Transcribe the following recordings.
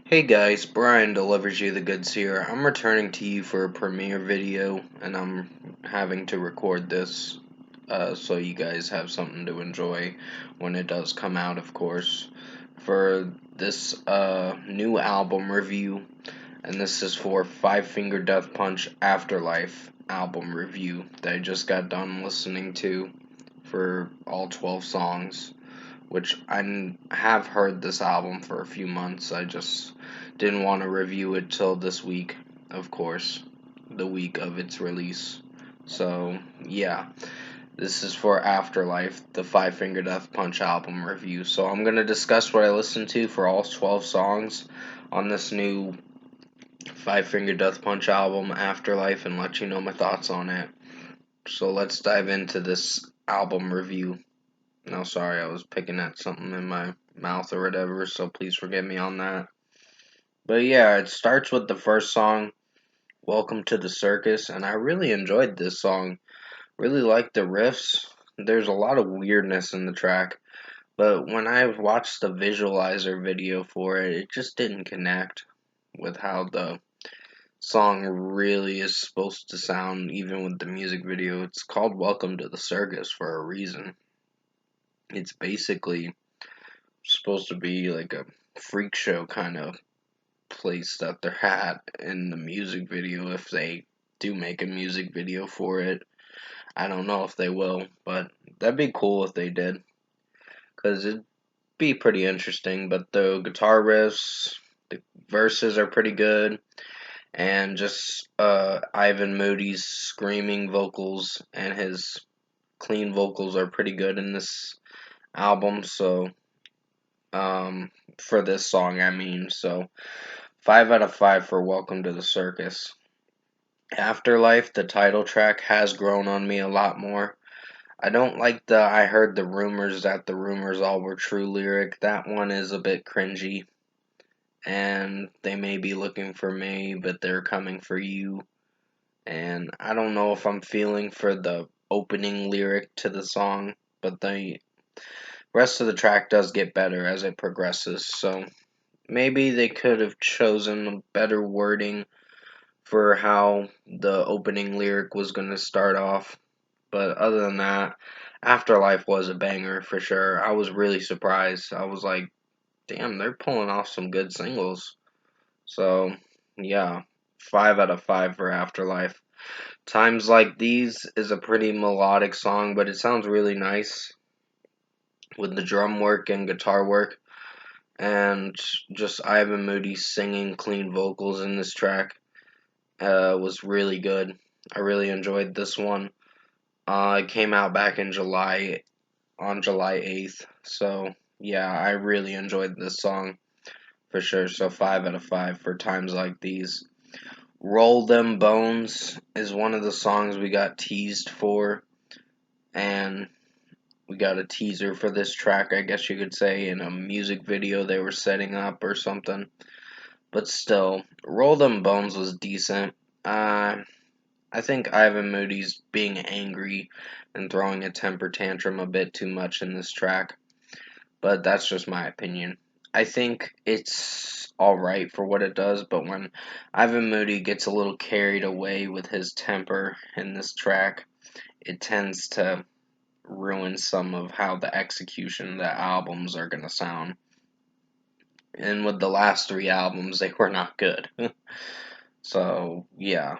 Hey guys, Brian delivers you the goods here. I'm returning to you for a premiere video, and I'm having to record this so you guys have something to enjoy when it does come out, of course, for this new album review. And this is for Five Finger Death Punch Afterlife album review that I just got done listening to for all 12 songs, which I have heard this album for a few months. I just didn't want to review it till this week, of course, the week of its release. So, yeah, this is for Afterlife, the Five Finger Death Punch album review. So, I'm going to discuss what I listened to for all 12 songs on this new Five Finger Death Punch album, Afterlife, and let you know my thoughts on it. So, let's dive into this album review. No, sorry, I was picking at something in my mouth or whatever, so please forgive me on that. But yeah, it starts with the first song, Welcome to the Circus, and I really enjoyed this song. Really liked the riffs. There's a lot of weirdness in the track, but when I watched the visualizer video for it, it just didn't connect with how the song really is supposed to sound, even with the music video. It's called Welcome to the Circus for a reason. It's basically supposed to be like a freak show kind of place that they're at in the music video if they do make a music video for it. I don't know if they will, but that'd be cool if they did, because it'd be pretty interesting. But the guitar riffs, the verses are pretty good, and just Ivan Moody's screaming vocals and his clean vocals are pretty good in this album. So, for this song, I mean, so 5 out of 5 for Welcome to the Circus. Afterlife, the title track, has grown on me a lot more. I don't like the I heard the rumors that the rumors all were true lyric. That one is a bit cringy. And they may be looking for me, but they're coming for you. And I don't know if I'm feeling for the opening lyric to the song, but the rest of the track does get better as it progresses. So maybe they could have chosen better wording for how the opening lyric was going to start off. But other than that, Afterlife was a banger for sure. I was really surprised. I was like, damn, they're pulling off some good singles. So, yeah, 5 out of 5 for Afterlife. Times Like These is a pretty melodic song, but it sounds really nice with the drum work and guitar work. And just Ivan Moody singing clean vocals in this track was really good. I really enjoyed this one. It came out back in July, on July 8th. So, yeah, I really enjoyed this song for sure. So, 5 out of 5 for Times Like These. Roll Them Bones is one of the songs we got teased for, and we got a teaser for this track, I guess you could say, in a music video they were setting up or something. But still, Roll Them Bones was decent. I think Ivan Moody's being angry and throwing a temper tantrum a bit too much in this track, but that's just my opinion. I think it's alright for what it does, but when Ivan Moody gets a little carried away with his temper in this track, it tends to ruin some of how the execution of the albums are going to sound. And with the last three albums, they were not good. So, yeah,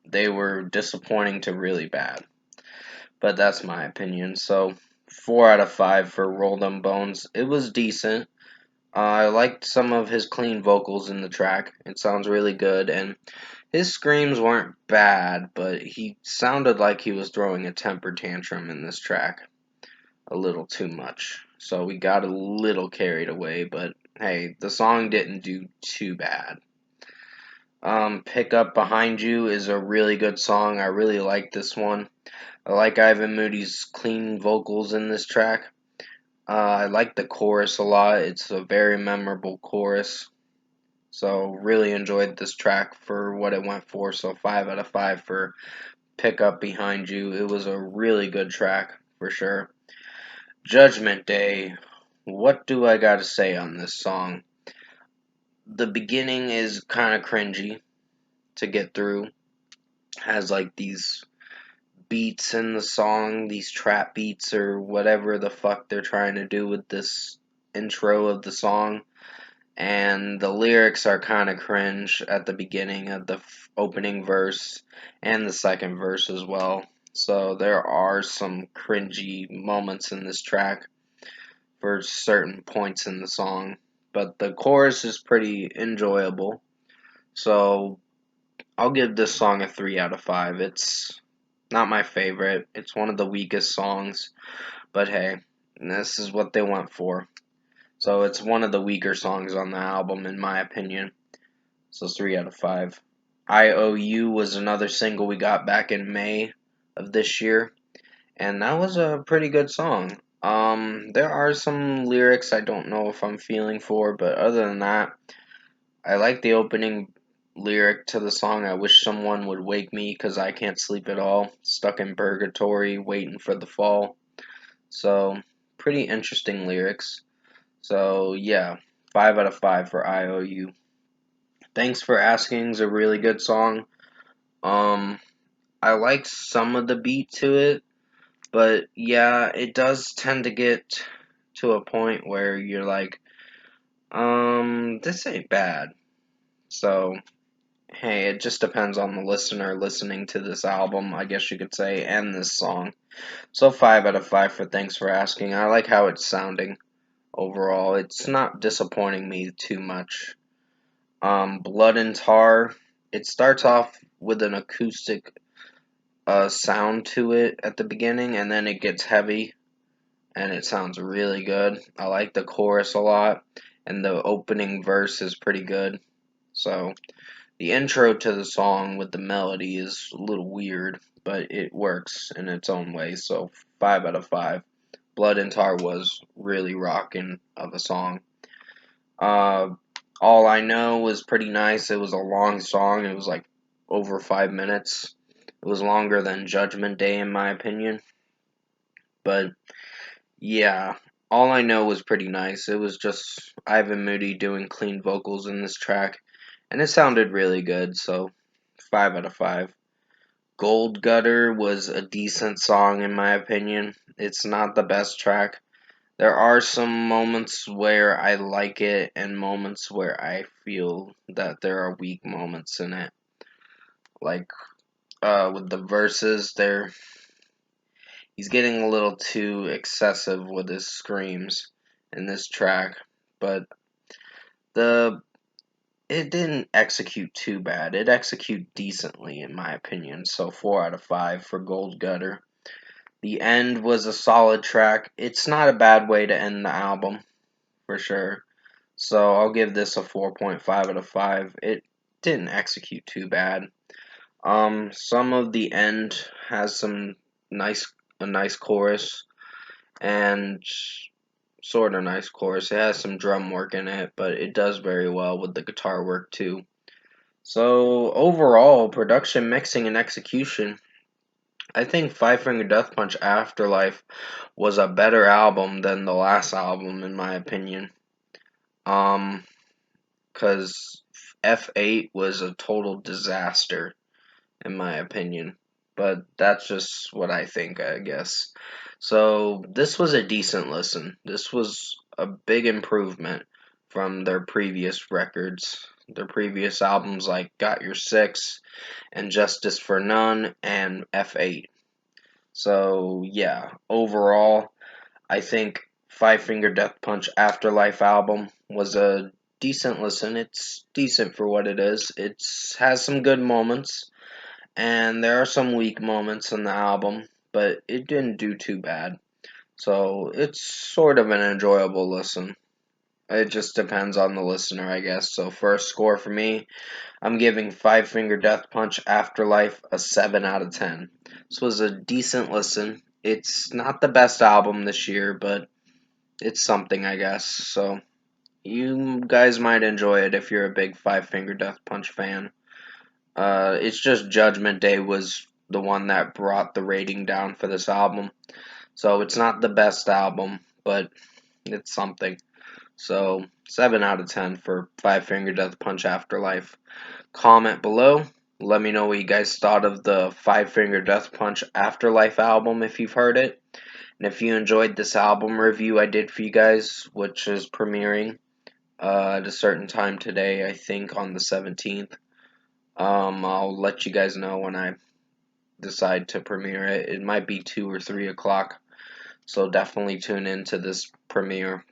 they were disappointing to really bad. But that's my opinion. So, 4 out of 5 for Roll Them Bones. It was decent. I liked some of his clean vocals in the track. It sounds really good, and his screams weren't bad, but he sounded like he was throwing a temper tantrum in this track a little too much. So we got a little carried away, but hey, the song didn't do too bad. Pick Up Behind You is a really good song. I really like this one. I like Ivan Moody's clean vocals in this track. I like the chorus a lot. It's a very memorable chorus. So really enjoyed this track for what it went for. So 5 out of 5 for Pick Up Behind You. It was a really good track for sure. Judgment Day. What do I got to say on this song? the beginning is kind of cringy to get through. Has like these beats in the song, these trap beats or whatever the fuck they're trying to do with this intro of the song. And the lyrics are kind of cringe at the beginning of the opening verse and the second verse as well. So there are some cringy moments in this track for certain points in the song, but the chorus is pretty enjoyable. So I'll give this song a 3 out of 5. It's not my favorite. It's one of the weakest songs, but hey, this is what they went for. So it's one of the weaker songs on the album, in my opinion. So 3 out of 5. IOU was another single we got back in May of this year, and that was a pretty good song. There are some lyrics I don't know if I'm feeling for, but other than that, I like the opening lyric to the song. I wish someone would wake me 'cause I can't sleep at all. Stuck in purgatory, waiting for the fall. So, pretty interesting lyrics. So, yeah, 5 out of 5 for IOU. Thanks for Asking is a really good song. Um, I like some of the beat to it, but yeah, it does tend to get to a point where you're like, this ain't bad. So, hey, it just depends on the listener listening to this album, I guess you could say, and this song. So 5 out of 5 for Thanks for Asking. I like how it's sounding overall. It's not disappointing me too much. Blood and Tar. It starts off with an acoustic sound to it at the beginning, and then it gets heavy, and it sounds really good. I like the chorus a lot, and the opening verse is pretty good. So the intro to the song with the melody is a little weird, but it works in its own way. So 5 out of 5. Blood and Tar was really rocking of a song. Uh, All I Know was pretty nice. It was a long song. It was like over 5 minutes. It was longer than Judgment Day, in my opinion. But yeah, All I Know was pretty nice. It was just Ivan Moody doing clean vocals in this track, and it sounded really good. So 5 out of 5. Gold Gutter was a decent song, in my opinion. It's not the best track. There are some moments where I like it and moments where I feel that there are weak moments in it. Like with the verses, he's getting a little too excessive with his screams in this track, but the it didn't execute too bad. It executed decently in my opinion. So 4 out of 5 for Gold Gutter. The End was a solid track. It's not a bad way to end the album for sure. So I'll give this a 4.5 out of 5. It didn't execute too bad. Some of the end has a nice chorus and sort of nice chorus. It has some drum work in it, but it does very well with the guitar work too. So overall, production, mixing, and execution, I think Five Finger Death Punch Afterlife was a better album than the last album in my opinion. Um, because F8 was a total disaster, in my opinion. But that's just what I think, I guess. So, this was a decent listen. This was a big improvement from their previous records. Their previous albums like Got Your Six and Justice for None and F8. So, yeah, overall, I think Five Finger Death Punch Afterlife album was a decent listen. It's decent for what it is. It has some good moments, and there are some weak moments in the album, but it didn't do too bad. So it's sort of an enjoyable listen. It just depends on the listener, I guess. So for a score for me, I'm giving Five Finger Death Punch Afterlife a 7 out of 10. This was a decent listen. It's not the best album this year, but it's something, I guess. So you guys might enjoy it if you're a big Five Finger Death Punch fan. It's just Judgment Day was the one that brought the rating down for this album. So it's not the best album, but it's something. So 7 out of 10 for Five Finger Death Punch Afterlife. Comment below. Let me know what you guys thought of the Five Finger Death Punch Afterlife album if you've heard it. And if you enjoyed this album review I did for you guys, which is premiering at a certain time today, I think on the 17th. I'll let you guys know when I decide to premiere it. It might be 2 or 3 o'clock, so definitely tune in to this premiere.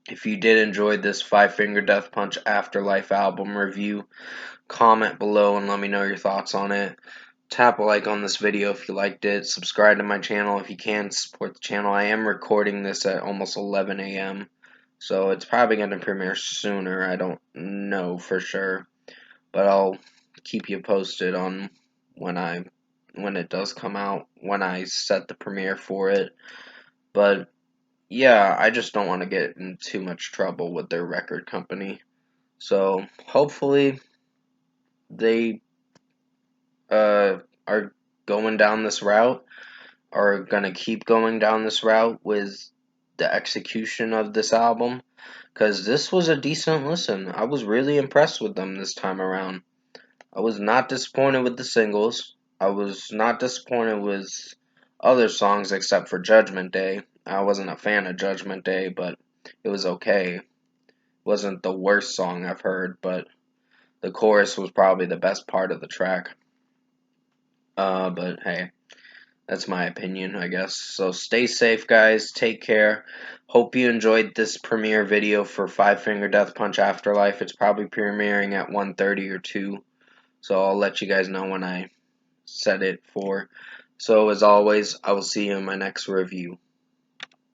If you did enjoy this Five Finger Death Punch Afterlife album review, comment below and let me know your thoughts on it. Tap a like on this video if you liked it. Subscribe to my channel if you can. Support the channel. I am recording this at almost 11 a.m. So it's probably going to premiere sooner. I don't know for sure. But I'll keep you posted on when it does come out, when I set the premiere for it. But yeah, I just don't want to get in too much trouble with their record company. So hopefully they are going down this route, are gonna keep going down this route with the execution of this album, because this was a decent listen. I was really impressed with them this time around. I was not disappointed with the singles. I was not disappointed with other songs except for Judgment Day. I wasn't a fan of Judgment Day, but it was okay. It wasn't the worst song I've heard, but the chorus was probably the best part of the track. But hey, that's my opinion, I guess. So stay safe, guys. Take care. Hope you enjoyed this premiere video for Five Finger Death Punch Afterlife. It's probably premiering at 1:30 or 2. So I'll let you guys know when I set it for. So as always, I will see you in my next review.